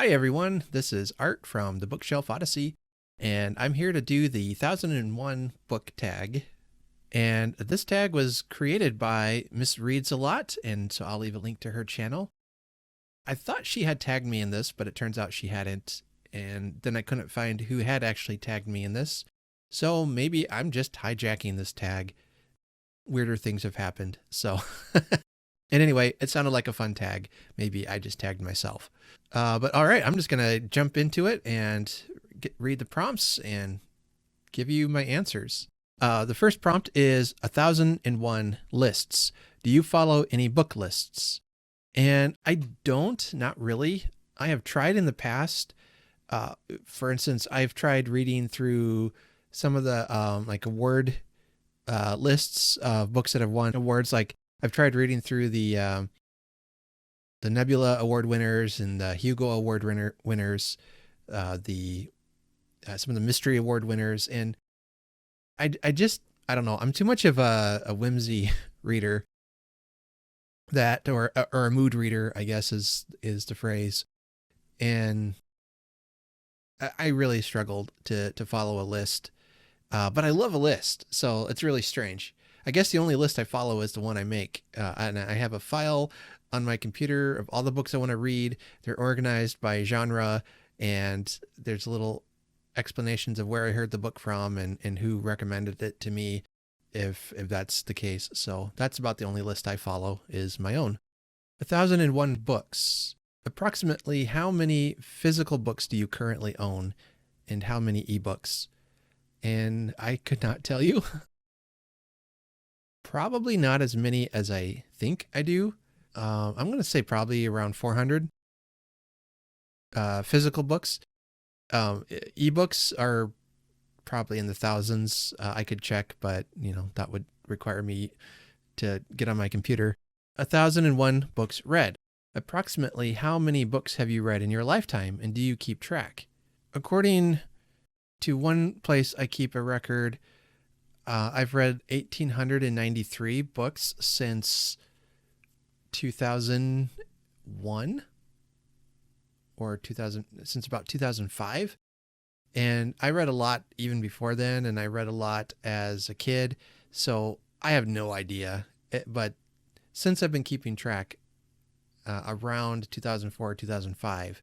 Hi everyone, this is Art from the Bookshelf Odyssey, and I'm here to do the 1001 book tag. And this tag was created by Miss Reads a Lot, and so I'll leave a link to her channel. I thought she had tagged me in this, but it turns out she hadn't, and then I couldn't find who had actually tagged me in this. So maybe I'm just hijacking this tag. Weirder things have happened, so... And anyway, it sounded like a fun tag. Maybe I just tagged myself. But all right, I'm just going to jump into it and read the prompts and give you my answers. The first prompt is 1001 lists. Do you follow any book lists? And I don't, not really. I have tried in the past. For instance, I've tried reading through some of the like award lists of books that have won awards. Like I've tried reading through the Nebula Award winners and the Hugo Award winners, some of the Mystery Award winners, and I don't know. I'm too much of a whimsy reader, or a mood reader, I guess is the phrase, and I really struggled to follow a list, but I love a list, so it's really strange. I guess the only list I follow is the one I make, and I have a file on my computer of all the books I want to read. They're organized by genre, and there's little explanations of where I heard the book from and who recommended it to me, if that's the case. So that's about the only list I follow, is my own. 1001 books. Approximately how many physical books do you currently own, and how many ebooks? And I could not tell you. Probably not as many as I think I do. I'm going to say probably around 400 physical books. Ebooks are probably in the thousands. I could check, but that would require me to get on my computer. 1001 books read. Approximately how many books have you read in your lifetime, and do you keep track? According to one place I keep a record, I've read 1,893 books since 2001 or since about 2005. And I read a lot even before then, and I read a lot as a kid. So I have no idea. But since I've been keeping track, around 2004, 2005,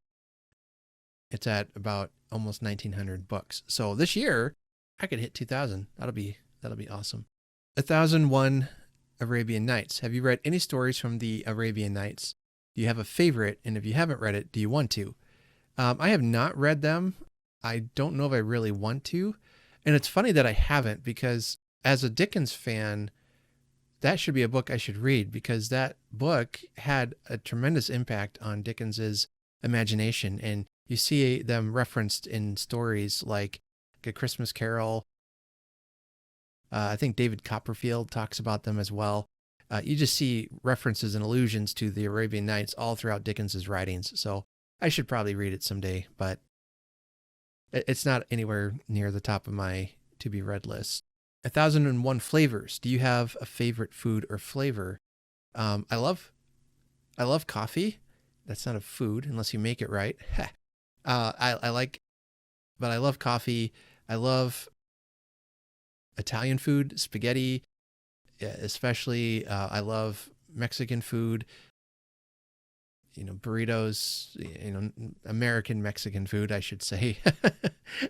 it's at about almost 1,900 books. So this year I could hit 2,000. That'll be awesome. 1001 Arabian Nights. Have you read any stories from the Arabian Nights? Do you have a favorite? And if you haven't read it, do you want to? I have not read them. I don't know if I really want to. And it's funny that I haven't, because as a Dickens fan, that should be a book I should read, because that book had a tremendous impact on Dickens's imagination. And you see them referenced in stories like A Christmas Carol. I think David Copperfield talks about them as well. You just see references and allusions to the Arabian Nights all throughout Dickens's writings. So I should probably read it someday, but it's not anywhere near the top of my to-be-read list. 1001 flavors. Do you have a favorite food or flavor? I love coffee. That's not a food unless you make it right. But I love coffee. I love Italian food, spaghetti, especially. I love Mexican food, burritos, American Mexican food, I should say.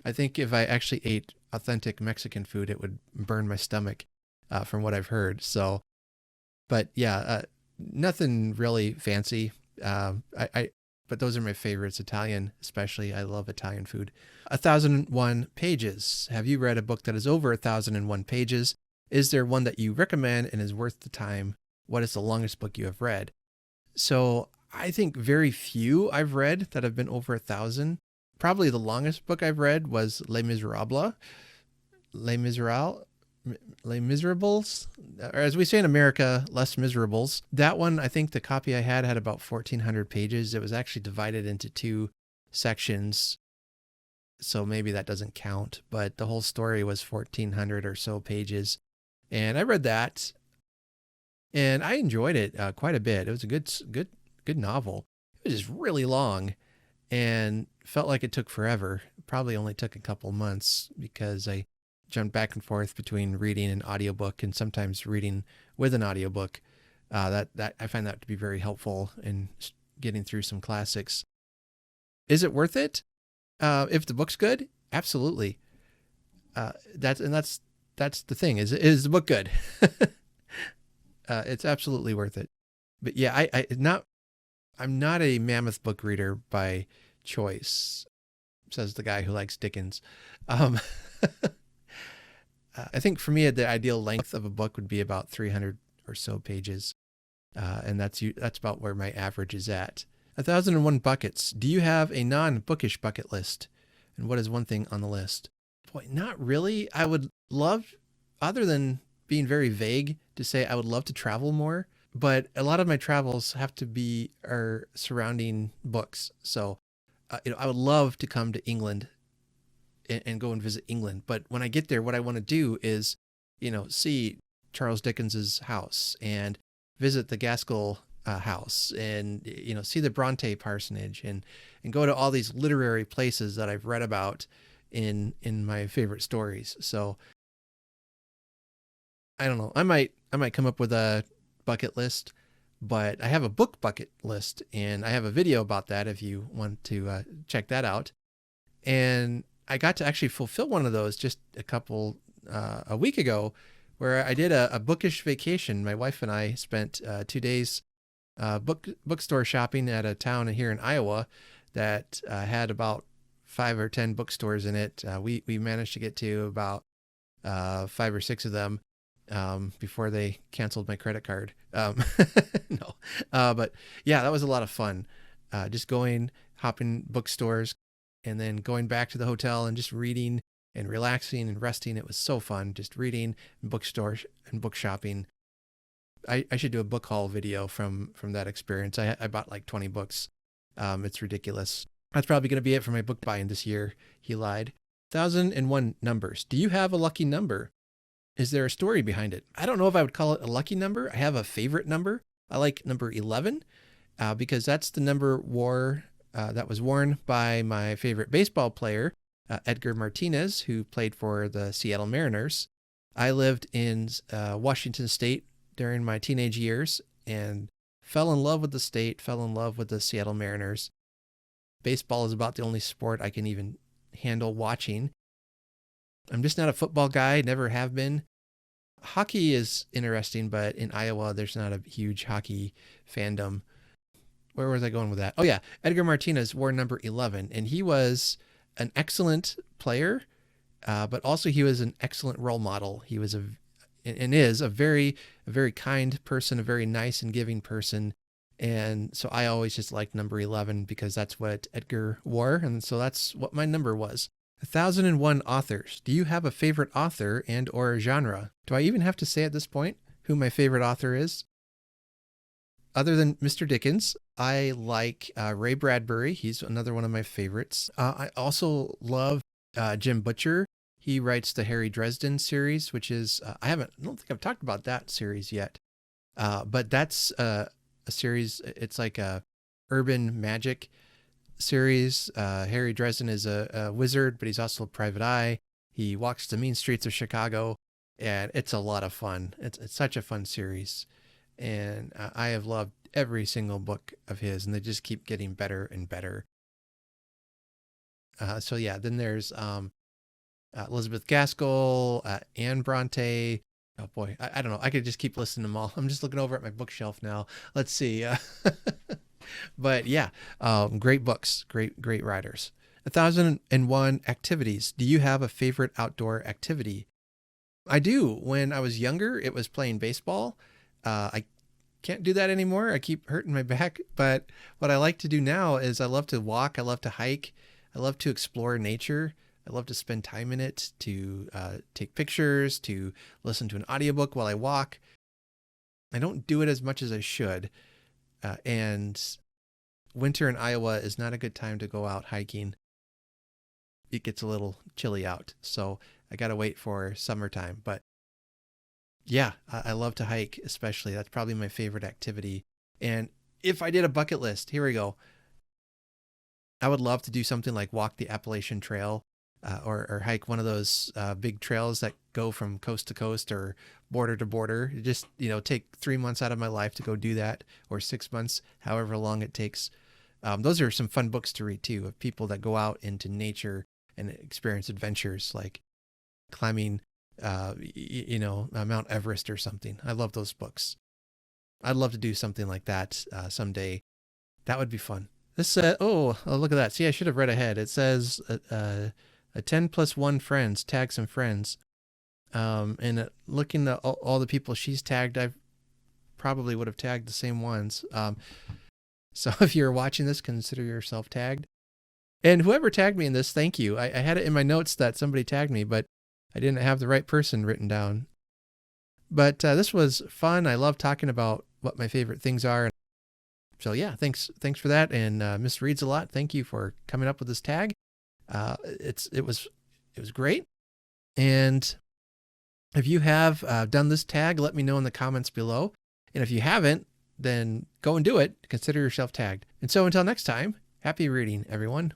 I think if I actually ate authentic Mexican food, it would burn my stomach, from what I've heard. So, but yeah, nothing really fancy. But those are my favorites. Italian, especially. I love Italian food. 1001 pages. Have you read a book that is over 1001 pages? Is there one that you recommend and is worth the time? What is the longest book you have read? So I think very few I've read that have been over 1,000. Probably the longest book I've read was Les Miserables. Les Miserables, or as we say in America, Les Miserables. That one, I think the copy I had about 1,400 pages. It was actually divided into 2 sections, so maybe that doesn't count, but the whole story was 1,400 or so pages. And I read that, and I enjoyed it quite a bit. It was a good novel. It was just really long, and felt like it took forever. It probably only took a couple months because I jumped back and forth between reading an audiobook and sometimes reading with an audiobook. That I find that to be very helpful in getting through some classics. Is it worth it? If the book's good, absolutely. That's the thing. Is the book good? It's absolutely worth it. But yeah, I'm not a mammoth book reader by choice, says the guy who likes Dickens. Um, I think for me, the ideal length of a book would be about 300 or so pages. And that's about where my average is at. 1001 buckets. Do you have a non-bookish bucket list? And what is one thing on the list? Boy, not really. I would love, other than being very vague, to say I would love to travel more. But a lot of my travels are surrounding books. So, I would love to come to England and go and visit England. But when I get there, what I want to do is, see Charles Dickens's house and visit the Gaskell house and, see the Bronte parsonage and go to all these literary places that I've read about in my favorite stories. So I don't know. I might come up with a bucket list, but I have a book bucket list and I have a video about that if you want to check that out. And I got to actually fulfill one of those just a week ago, where I did a bookish vacation. My wife and I spent 2 days bookstore shopping at a town here in Iowa that had about 5 or 10 bookstores in it. We managed to get to about 5 or 6 of them before they canceled my credit card. No, but yeah, that was a lot of fun. Just hopping bookstores, and then going back to the hotel and just reading and relaxing and resting. It was so fun, just reading and bookstores and book shopping. I should do a book haul video from that experience. I bought like 20 books. It's ridiculous. That's probably going to be it for my book buying this year. He lied. 1001 numbers. Do you have a lucky number? Is there a story behind it? I don't know if I would call it a lucky number. I have a favorite number. I like number 11 because that's the number that was worn by my favorite baseball player, Edgar Martinez, who played for the Seattle Mariners. I lived in Washington State during my teenage years and fell in love with the state, fell in love with the Seattle Mariners. Baseball is about the only sport I can even handle watching. I'm just not a football guy, never have been. Hockey is interesting, but in Iowa, there's not a huge hockey fandom. Where was I going with that? Oh yeah, Edgar Martinez wore number 11, and he was an excellent player, but also he was an excellent role model. He was is a very kind person, a very nice and giving person. And so I always just liked number 11 because that's what Edgar wore. And so that's what my number was. 1001 authors. Do you have a favorite author and or genre? Do I even have to say at this point who my favorite author is? Other than Mr. Dickens, I like Ray Bradbury. He's another one of my favorites. I also love Jim Butcher. He writes the Harry Dresden series, which is, I don't think I've talked about that series yet. But that's a series, it's like a urban magic series. Harry Dresden is a wizard, but he's also a private eye. He walks the mean streets of Chicago, and it's a lot of fun. It's such a fun series. And I have loved every single book of his, and they just keep getting better and better. So yeah, then there's Elizabeth Gaskell, Anne Bronte. Oh boy, I don't know. I could just keep listing them all. I'm just looking over at my bookshelf now. Let's see. But yeah, great books, great writers. 1001 activities. Do you have a favorite outdoor activity? I do. When I was younger, it was playing baseball. I can't do that anymore. I keep hurting my back. But what I like to do now is I love to walk. I love to hike. I love to explore nature. I love to spend time in it, to take pictures, to listen to an audiobook while I walk. I don't do it as much as I should. And winter in Iowa is not a good time to go out hiking. It gets a little chilly out. So I got to wait for summertime. But yeah, I love to hike, especially. That's probably my favorite activity. And if I did a bucket list, here we go. I would love to do something like walk the Appalachian Trail, or hike one of those big trails that go from coast to coast or border to border. Just, take 3 months out of my life to go do that, or 6 months, however long it takes. Those are some fun books to read too, of people that go out into nature and experience adventures like climbing, Mount Everest or something. I love those books. I'd love to do something like that someday. That would be fun. This oh, look at that. See, I should have read ahead. It says a 10+1 friends, tag some friends. And looking at all the people she's tagged, I probably would have tagged the same ones. So if you're watching this, consider yourself tagged. And whoever tagged me in this, thank you. I had it in my notes that somebody tagged me, but I didn't have the right person written down. But this was fun. I love talking about what my favorite things are. So yeah, thanks for that. And Miss Reads a Lot, thank you for coming up with this tag. It was great. And if you have done this tag, let me know in the comments below. And if you haven't, then go and do it. Consider yourself tagged. And so until next time, happy reading, everyone.